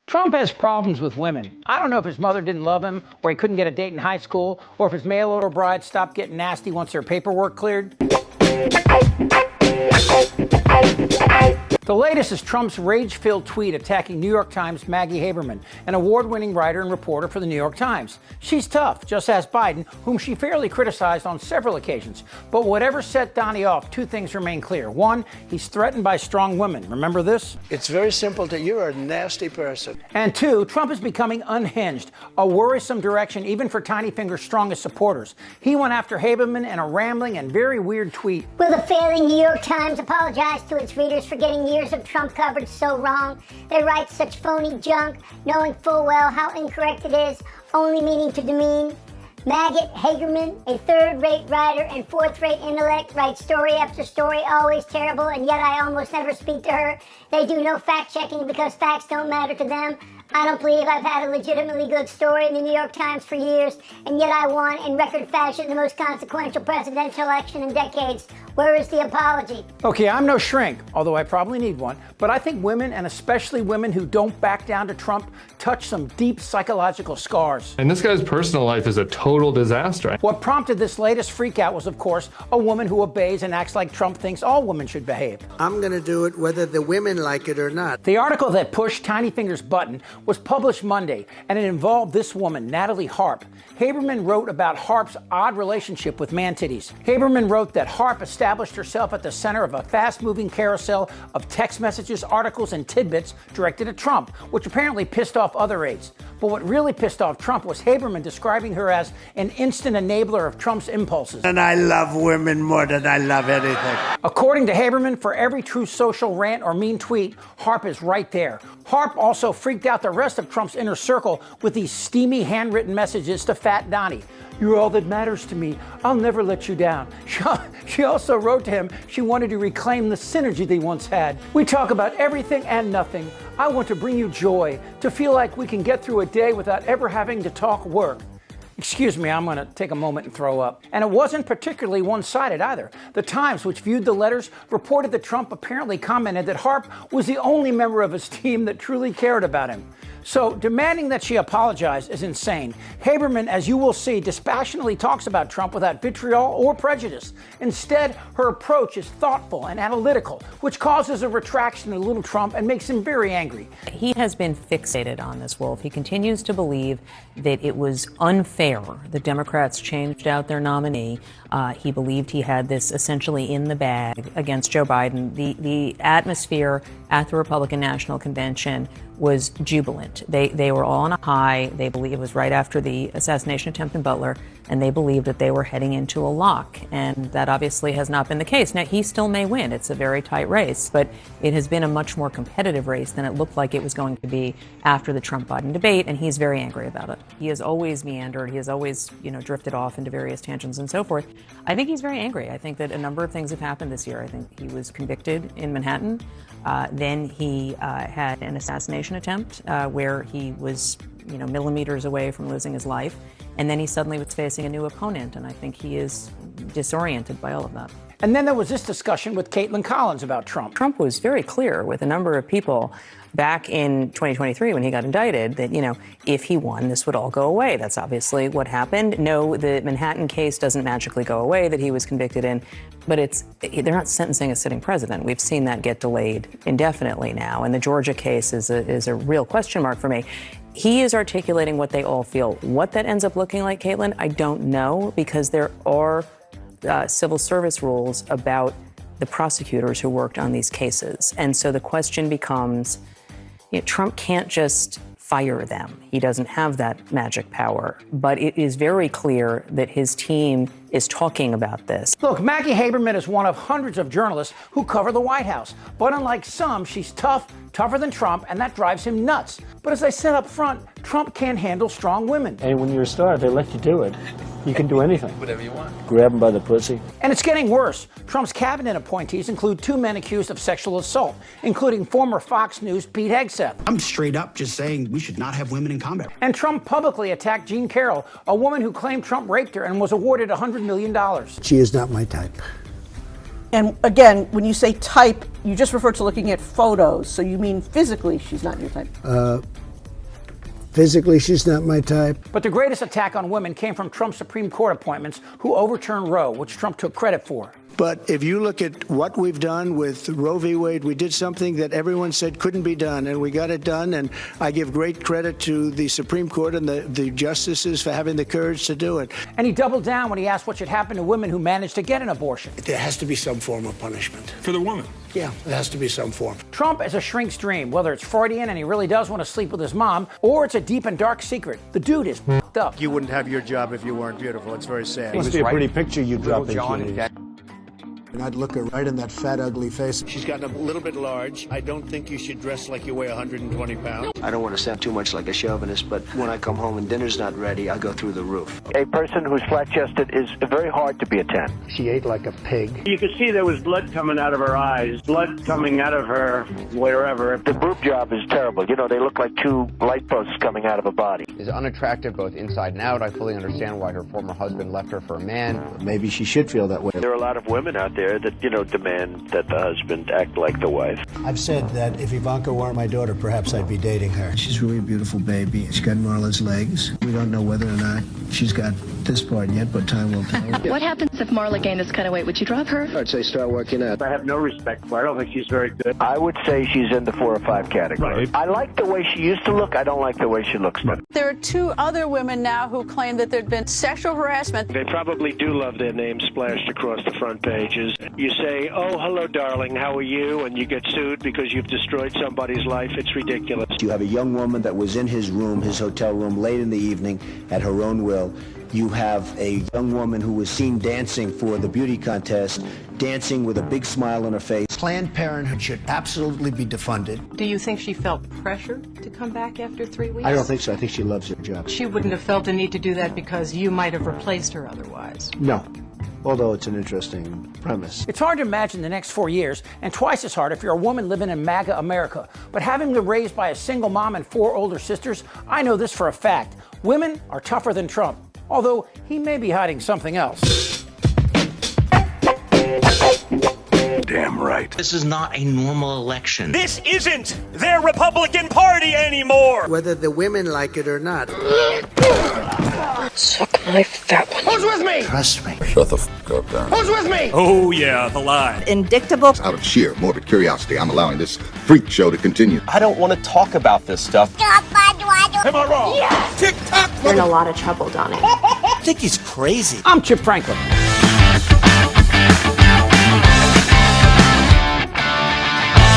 Trump has problems with women. I don't know if his mother didn't love him, or he couldn't get a date in high school, or if his mail-order brides stopped getting nasty once their paperwork cleared. The latest is Trump's rage-filled tweet attacking New York Times' Maggie Haberman, an award-winning writer and reporter for the New York Times. She's tough, just as Biden, whom she fairly criticized on several occasions. But whatever set Donnie off, two things remain clear. One, he's threatened by strong women. Remember this? It's very simple. You're a nasty person. And two, Trump is becoming unhinged, a worrisome direction even for Tiny Finger's strongest supporters. He went after Haberman in a rambling and very weird tweet. Will the failing New York Times apologize to its readers for getting years of Trump coverage so wrong? They write such phony junk, knowing full well how incorrect it is, only meaning to demean. Maggot Haberman, a third-rate writer and fourth-rate intellect, writes story after story, always terrible, and yet I almost never speak to her. They do no fact-checking because facts don't matter to them. I don't believe I've had a legitimately good story in the New York Times for years, and yet I won in record fashion the most consequential presidential election in decades. Where is the apology? Okay, I'm no shrink, although I probably need one, but I think women, and especially women who don't back down to Trump, touch some deep psychological scars. And this guy's personal life is a total disaster. What prompted this latest freakout was, of course, a woman who obeys and acts like Trump thinks all women should behave. I'm going to do it whether the women like it or not. The article that pushed Tiny Finger's button was published Monday, and it involved this woman, Natalie Harp. Haberman wrote about Harp's odd relationship with man-titties. Haberman wrote that Harp established herself at the center of a fast-moving carousel of text messages, articles, and tidbits directed at Trump, which apparently pissed off other aides. But what really pissed off Trump was Haberman describing her as an instant enabler of Trump's impulses. And I love women more than I love anything. According to Haberman, for every true social rant or mean tweet, Harp is right there. Harp also freaked out the rest of Trump's inner circle with these steamy handwritten messages to Fat Donnie. You're all that matters to me. I'll never let you down. She also wrote to him she wanted to reclaim the synergy they once had. We talk about everything and nothing. I want to bring you joy, to feel like we can get through a day without ever having to talk work. Excuse me, I'm going to take a moment and throw up. And it wasn't particularly one-sided either. The Times, which viewed the letters, reported that Trump apparently commented that Harp was the only member of his team that truly cared about him. So demanding that she apologize is insane. Haberman, as you will see, dispassionately talks about Trump without vitriol or prejudice. Instead, her approach is thoughtful and analytical, which causes a retraction in little Trump and makes him very angry. He has been fixated on this, Wolf. He continues to believe that it was unfair the Democrats changed out their nominee. He believed he had this essentially in the bag against Joe Biden. The atmosphere at the Republican National Convention was jubilant. They were all on a high. They believe it was right after the assassination attempt in Butler, and they believed that they were heading into a lock. And that obviously has not been the case. Now, he still may win. It's a very tight race, but it has been a much more competitive race than it looked like it was going to be after the Trump-Biden debate, and he's very angry about it. He has always meandered. He has always, drifted off into various tangents and so forth. I think he's very angry. I think that a number of things have happened this year. I think he was convicted in Manhattan. Then he had an assassination attempt where he was, millimeters away from losing his life. And then he suddenly was facing a new opponent. And I think he is disoriented by all of that. And then there was this discussion with Caitlin Collins about Trump. Trump was very clear with a number of people back in 2023 when he got indicted that, if he won, this would all go away. That's obviously what happened. No, the Manhattan case doesn't magically go away that he was convicted in, but they're not sentencing a sitting president. We've seen that get delayed indefinitely now. And the Georgia case is a real question mark for me. He is articulating what they all feel. What that ends up looking like, Caitlin, I don't know, because there are civil service rules about the prosecutors who worked on these cases. And so the question becomes, Trump can't just fire them. He doesn't have that magic power. But it is very clear that his team is talking about this. Look, Maggie Haberman is one of hundreds of journalists who cover the White House. But unlike some, she's tougher than Trump, and that drives him nuts. But as I said up front, Trump can't handle strong women. And when you're a star, they let you do it. You can do anything. Whatever you want. Grab them by the pussy. And it's getting worse. Trump's cabinet appointees include two men accused of sexual assault, including former Fox News Pete Hegseth. I'm straight up just saying we should not have women in combat. And Trump publicly attacked Jean Carroll, a woman who claimed Trump raped her and was awarded $100 million. She is not my type. And again, when you say type, you just refer to looking at photos. So you mean physically she's not your type? Physically, she's not my type. But the greatest attack on women came from Trump's Supreme Court appointments, who overturned Roe, which Trump took credit for. But if you look at what we've done with Roe v. Wade, we did something that everyone said couldn't be done, and we got it done. And I give great credit to the Supreme Court and the justices for having the courage to do it. And he doubled down when he asked what should happen to women who managed to get an abortion. There has to be some form of punishment. For the woman? Yeah, there has to be some form. Trump is a shrink's dream, whether it's Freudian and he really does want to sleep with his mom, or it's a deep and dark secret. The dude is f***ed up. You wouldn't have your job if you weren't beautiful. It's very sad. It must be a pretty picture you drop into these. And I'd look her right in that fat, ugly face. She's gotten a little bit large. I don't think you should dress like you weigh 120 pounds. I don't want to sound too much like a chauvinist, but when I come home and dinner's not ready, I go through the roof. A person who's flat-chested is very hard to be a 10. She ate like a pig. You could see there was blood coming out of her eyes, blood coming out of her wherever. The boob job is terrible. You know, they look like two light posts coming out of a body. Is unattractive both inside and out. I fully understand why her former husband left her for a man. Maybe she should feel that way. There are a lot of women out there that, demand that the husband act like the wife. I've said that if Ivanka weren't my daughter, perhaps I'd be dating her. She's really a beautiful baby. She's got Marla's legs. We don't know whether or not she's got this part yet, but time will tell. What happens if Marla gained this kind of weight? Would you drop her? I'd say start working out. I have no respect for her. I don't think she's very good. I would say she's in the 4 or 5 category. Right. I like the way she used to look. I don't like the way she looks now. There are 2 other women now who claim that there'd been sexual harassment. They probably do love their names splashed across the front pages. You say, oh, hello, darling, how are you? And you get sued because you've destroyed somebody's life. It's ridiculous. You have a young woman that was in his room, his hotel room, late in the evening at her own will. You have a young woman who was seen dancing for the beauty contest, dancing with a big smile on her face. Planned Parenthood should absolutely be defunded. Do you think she felt pressure to come back after 3 weeks? I don't think so. I think she loves her job. She wouldn't have felt a need to do that because you might have replaced her otherwise. No. Although it's an interesting premise. It's hard to imagine the next 4 years, and twice as hard if you're a woman living in MAGA America. But having been raised by a single mom and 4 older sisters, I know this for a fact. Women are tougher than Trump, although he may be hiding something else. Damn right. This is not a normal election. This isn't their Republican Party anymore! Whether the women like it or not. Suck my fat one. Who's with me? Trust me. Shut the f*** up, Darren. Who's with me? Oh, yeah, the line. Indictable. Out of sheer morbid curiosity, I'm allowing this freak show to continue. I don't want to talk about this stuff. Am I wrong? Yes! Tick-tock! You're in a lot of trouble, Donnie. I think he's crazy. I'm Chip Franklin.